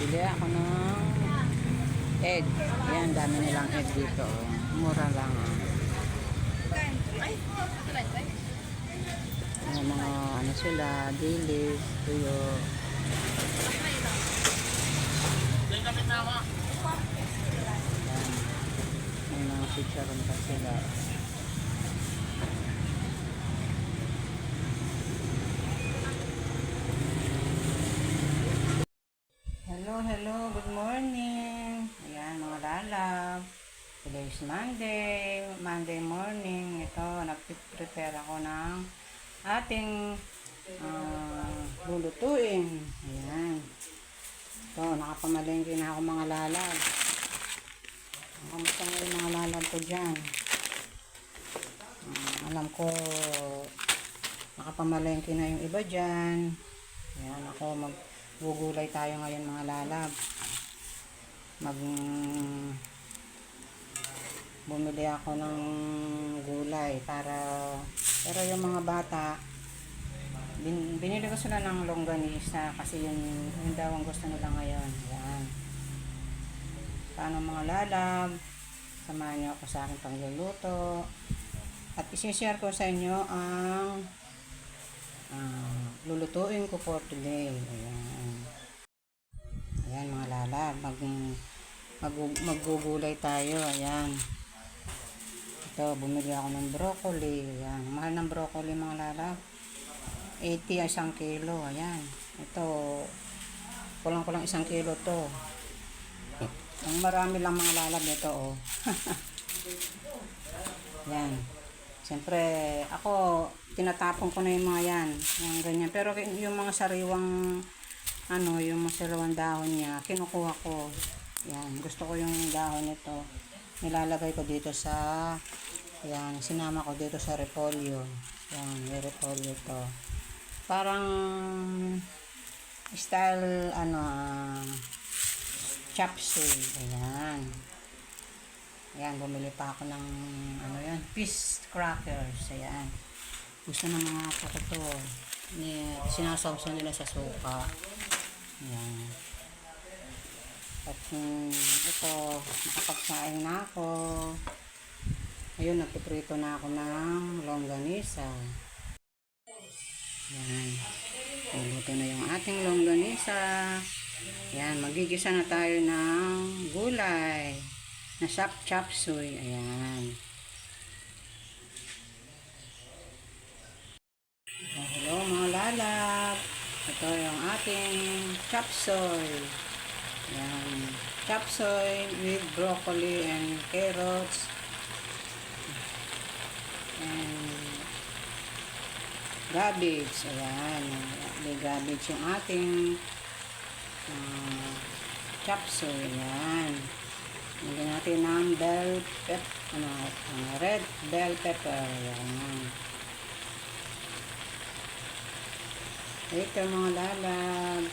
Bili ako ng egg. Yan, dami nilang egg dito. Mura lang. Yung mga ano sila, dilis, tuyo. Yan. May mga chicharon pa sila. Hello, good morning. Ayan, mga lalab. Today is Monday morning. Ito, nag-prepare ako ng ating lulutuin. Ayan. Ito, nakapamalengke na ako mga lalab. Kamusta nga yung mga lalab ko dyan? Alam ko, nakapamalengke na yung iba dyan. Ayan, ako maggugulay tayo ngayon mga lalab. Bumili ako ng gulay pero yung mga bata binili ko sila ng longganisa kasi yun daw ang gusto nila ngayon. Yan. Paano mga lalab, samahan niyo ako sa aking pagluluto at isi-share ko sa inyo ang lulutuin ko for today. Ayan mga lalab, maggugulay tayo. Ayan. Ito, bumili ako ng broccoli. Ayan. Mahal ng broccoli mga lalab. 80 isang kilo. Ayan. Ito, kulang-kulang isang kilo to. Ang marami lang mga lalab nito, oh. Ayan. Siyempre, ako, tinatapon ko na yung mga yan. Yung ganyan. Pero yung mga sariwang, yung mga sariwang dahon niya, kinukuha ko. Yan. Gusto ko yung dahon nito. Nilalagay ko dito sa, yan, sinama ko dito sa repolyo. Yan, may repolyo to. Parang, style, chop suey. Ayan. Ayan, bumili pa ako ng, fish crackers. Ayan. Gusto ng mga apo ko to. Sinasawsa nila sa suka. Ayan. At ito, nakapagsaing na ako. Ayun, nagpiprito na ako ng longganisa. Yan. Luluto na yung ating longganisa. Yan, magigisa na tayo ng gulay na chop suey. Ayan. Hello mga lalab. Ito yung ating chop suey. Yan. Chop suey with broccoli and carrots. And cabbage. Ayan. May cabbage yung ating chop suey. Ayan. Lagyan natin ng red bell pepper. Ayan. Ito mga lalab.